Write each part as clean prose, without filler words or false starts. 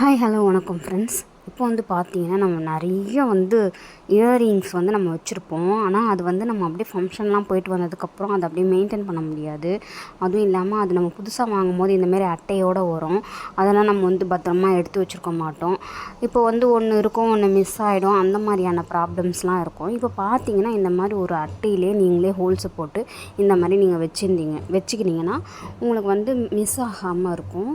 Hi hello வணக்கம் friends. இப்போ வந்து பார்த்தீங்கன்னா நம்ம நிறைய இயரிங்ஸ் நம்ம வச்சுருப்போம். ஆனால் அது நம்ம அப்படியே ஃபங்க்ஷன்லாம் போயிட்டு வந்ததுக்கப்புறம் அதை அப்படியே மெயின்டைன் பண்ண முடியாது. அதுவும் இல்லாமல் அது நம்ம புதுசாக வாங்கும்போது இந்தமாரி அட்டையோடு வரும். அதெல்லாம் நம்ம பத்திரமா எடுத்து வச்சுருக்க மாட்டோம். இப்போ ஒன்று இருக்கும், ஒன்று மிஸ் ஆகிடும். அந்த மாதிரியான ப்ராப்ளம்ஸ்லாம் இருக்கும். இப்போ பார்த்தீங்கன்னா இந்த மாதிரி ஒரு அட்டையிலே நீங்களே ஹோல்ஸை போட்டு இந்த மாதிரி நீங்கள் வச்சுக்கினீங்கன்னா உங்களுக்கு மிஸ் ஆகாமல் இருக்கும்.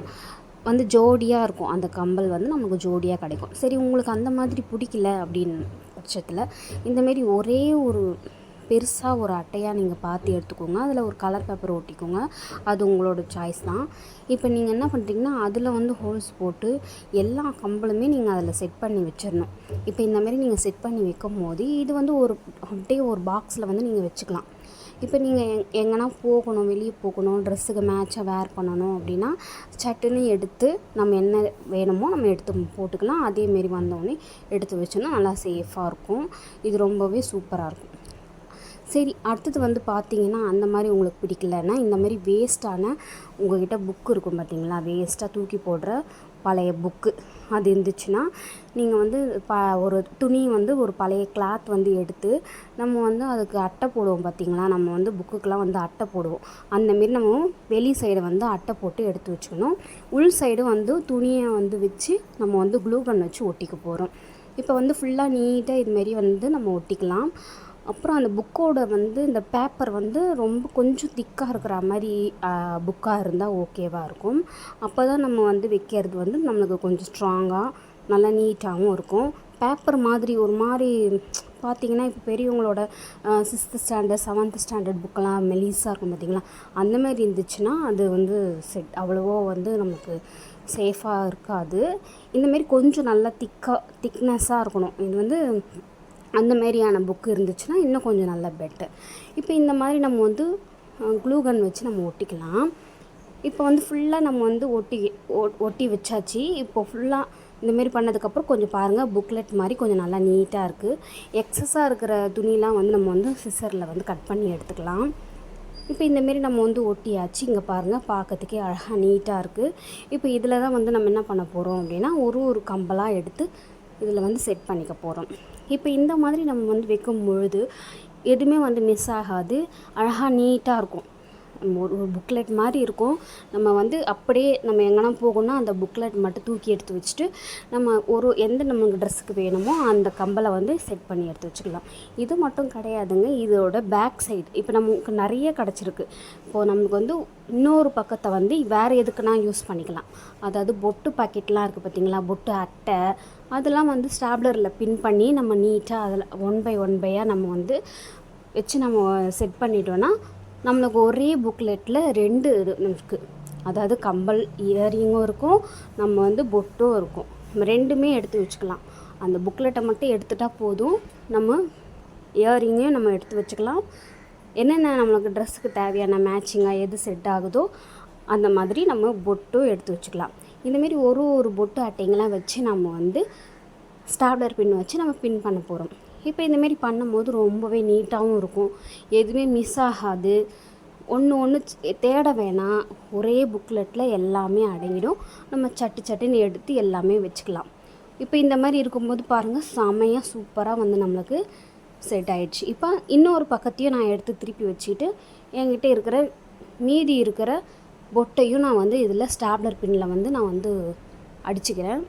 ஜோடியாக இருக்கும். அந்த கம்பல் நமக்கு ஜோடியாக கிடைக்கும். சரி, உங்களுக்கு அந்த மாதிரி பிடிக்கல அப்படின்னு பட்சத்தில் இந்தமாரி ஒரே ஒரு பெருசாக ஒரு அட்டையாக நீங்கள் பார்த்து எடுத்துக்கோங்க. அதில் ஒரு கலர் பேப்பர் ஒட்டிக்கோங்க. அது உங்களோட சாய்ஸ் தான். இப்போ நீங்கள் என்ன பண்ணுறீங்கன்னா அதில் ஹோல்ஸ் போட்டு எல்லா கம்பலுமே நீங்கள் அதில் செட் பண்ணி வச்சிடணும். இப்போ இந்தமாரி நீங்கள் செட் பண்ணி வைக்கும் போது இது ஒரு அப்படியே ஒரு பாக்ஸில் நீங்கள் வச்சுக்கலாம். இப்போ நீங்கள் எங்கன்னா போகணும், வெளியே போகணும், ட்ரெஸ்ஸுக்கு மேட்சாக வேர் பண்ணணும் அப்படின்னா சட்டுன்னு எடுத்து நம்ம என்ன வேணுமோ நம்ம எடுத்து போட்டுக்கலாம். அதேமாரி வந்தோடனே எடுத்து வச்சோன்னா நல்லா சேஃபாக இருக்கும். இது ரொம்பவே சூப்பராக இருக்கும். சரி, அடுத்தது பார்த்தீங்கன்னா அந்த மாதிரி உங்களுக்கு பிடிக்கலன்னா இந்தமாரி வேஸ்ட்டான உங்கள்கிட்ட புக்கு இருக்கும் பார்த்தீங்களா, வேஸ்ட்டாக தூக்கி போடுற பழைய புக்கு அது இருந்துச்சுன்னா நீங்கள் ஒரு துணி ஒரு பழைய கிளாத் எடுத்து நம்ம அதுக்கு அட்டை போடுவோம் பார்த்தீங்களா. நம்ம புக்குக்கெலாம் அட்டை போடுவோம். அந்தமாரி நம்ம வெளி சைடை அட்டை போட்டு எடுத்து வச்சுக்கணும். உள் சைடு துணியை வச்சு நம்ம க்ளூ கன் வச்சு ஒட்டிக்க போகிறோம். இப்போ ஃபுல்லாக நீட்டாக இதுமாரி நம்ம ஒட்டிக்கலாம். அப்புறம் அந்த புக்கோட இந்த பேப்பர் ரொம்ப கொஞ்சம் திக்காக இருக்கிற மாதிரி புக்காக இருந்தால் ஓகேவாக இருக்கும். அப்போ தான் நம்ம வைக்கிறது நம்மளுக்கு கொஞ்சம் ஸ்ட்ராங்காக நல்லா நீட்டாகவும் இருக்கும். பேப்பர் மாதிரி ஒரு மாதிரி பார்த்திங்கன்னா இப்போ பெரியவங்களோட 6th ஸ்டாண்டர்ட் 7th ஸ்டாண்டர்ட் புக்கெல்லாம் மெலிசாக இருக்கும் பார்த்திங்களா. அந்தமாதிரி இருந்துச்சுன்னா அது செட் அவ்வளவோ நமக்கு சேஃபாக இருக்காது. இந்தமாரி கொஞ்சம் நல்லா திக்னஸ்ஸாக இருக்கணும். இது அந்த மாதிரியான புக்கு இருந்துச்சுன்னா இன்னும் கொஞ்சம் நல்லா பெட்டர். இப்போ இந்த மாதிரி நம்ம க்ளூ கன் வச்சு நம்ம ஒட்டிக்கலாம். இப்போ ஃபுல்லாக நம்ம ஒட்டி வச்சாச்சு. இப்போ ஃபுல்லாக இந்தமாரி பண்ணதுக்கப்புறம் கொஞ்சம் பாருங்கள், புக்லெட் மாதிரி கொஞ்சம் நல்லா நீட்டாக இருக்குது. எக்ஸஸாக இருக்கிற துணிலாம் நம்ம சிசரில் கட் பண்ணி எடுத்துக்கலாம். இப்போ இந்தமாரி நம்ம ஒட்டியாச்சு. இங்கே பாருங்கள், பார்க்கறதுக்கே அழகாக நீட்டாக இருக்குது. இப்போ இதில் தான் நம்ம என்ன பண்ண போகிறோம் அப்படின்னா ஒரு கம்பலாக எடுத்து இதில் செட் பண்ணிக்க போகிறோம். இப்போ இந்த மாதிரி நம்ம வைக்கும் பொழுது எதுவுமே மிஸ் ஆகாது. அழகாக நீட்டாக இருக்கும். ஒரு புக்லெட் மாதிரி இருக்கும். நம்ம அப்படியே நம்ம எங்கன்னா போகணும்னா அந்த புக்லெட் மட்டும் தூக்கி எடுத்து வச்சுட்டு நம்ம எந்த நமக்கு ட்ரெஸ்ஸுக்கு வேணுமோ அந்த கம்பலை செட் பண்ணி எடுத்து வச்சுக்கலாம். இது மட்டும் கிடையாதுங்க, இதோட பேக் சைடு இப்போ நமக்கு நிறைய கிடச்சிருக்கு. இப்போது நமக்கு இன்னொரு பக்கத்தை வேறு எதுக்குன்னா யூஸ் பண்ணிக்கலாம். அதாவது பொட்டு பாக்கெட்லாம் இருக்குது பார்த்திங்களா, பொட்டு அட்டை அதெல்லாம் ஸ்டாப்லரில் பின் பண்ணி நம்ம நீட்டாக அதில் 1 by 1 பையாக நம்ம வச்சு நம்ம செட் பண்ணிட்டோன்னா நம்மளுக்கு ஒரே புக்லெட்டில் 2 இருக்குது. அதாவது கம்பல் இயரிங்கும் இருக்கும், நம்ம பொட்டும் இருக்கும். நம்ம 2மே எடுத்து வச்சுக்கலாம். அந்த புக்லெட்டை மட்டும் எடுத்துட்டால் போதும், நம்ம இயரிங்கையும் நம்ம எடுத்து வச்சுக்கலாம். என்னென்ன நம்மளுக்கு ட்ரெஸ்ஸுக்கு தேவையான மேட்சிங்காக எது செட் ஆகுதோ அந்த மாதிரி நம்ம பொட்டும் எடுத்து வச்சுக்கலாம். இந்தமாரி ஒரு பொட்டு அட்டைங்கெல்லாம் வச்சு நம்ம ஸ்டாப்லர் பின் வச்சு நம்ம பின் பண்ண போகிறோம். இப்போ இந்தமாரி பண்ணும்போது ரொம்பவே நீட்டாகவும் இருக்கும். எதுவுமே மிஸ் ஆகாது. ஒன்று தேட வேணாம். ஒரே புக்லெட்டில் எல்லாமே அடங்கிடும். நம்ம சட்டுன்னு எடுத்து எல்லாமே வச்சுக்கலாம். இப்போ இந்த மாதிரி இருக்கும்போது பாருங்கள், செமையாக சூப்பராக நம்மளுக்கு செட் ஆகிடுச்சு. இப்போ இன்னொரு பக்கத்தையும் நான் எடுத்து திருப்பி வச்சுட்டு என்கிட்ட இருக்கிற மீதி இருக்கிற பொட்டையும் நான் இதில் ஸ்டாப்லர் பின்னில் நான் அடிச்சுக்கிறேன்.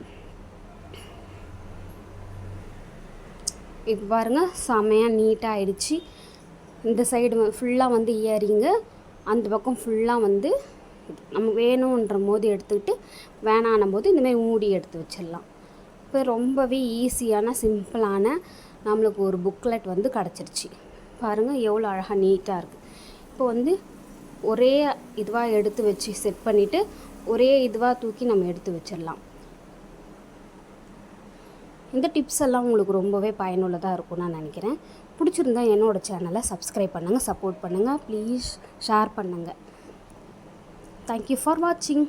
இப்போ பாருங்கள், செமையாக நீட்டாக ஆகிடுச்சு. இந்த சைடு ஃபுல்லாக இயரிங்கு, அந்த பக்கம் ஃபுல்லாக நம்ம வேணுன்ற போது எடுத்துக்கிட்டு வேணான போது இந்தமாதிரி மூடி எடுத்து வச்சிடலாம். இப்போ ரொம்பவே ஈஸியான சிம்பிளான நம்மளுக்கு ஒரு புக்லெட் கிடச்சிருச்சு. பாருங்கள் எவ்வளோ அழகாக நீட்டாக இருக்குது. இப்போ ஒரே இதுவாக எடுத்து வச்சு செட் பண்ணிவிட்டு ஒரே இதுவாக தூக்கி நம்ம எடுத்து வச்சிடலாம். இந்த டிப்ஸ் எல்லாம் உங்களுக்கு ரொம்பவே பயனுள்ளதாக இருக்கும் நான் நினைக்கிறேன். பிடிச்சிருந்தா என்னோடய சேனலை சப்ஸ்கிரைப் பண்ணுங்கள், சப்போர்ட் பண்ணுங்கள், ப்ளீஸ் ஷேர் பண்ணுங்கள். தேங்க்யூ ஃபார் வாட்சிங்.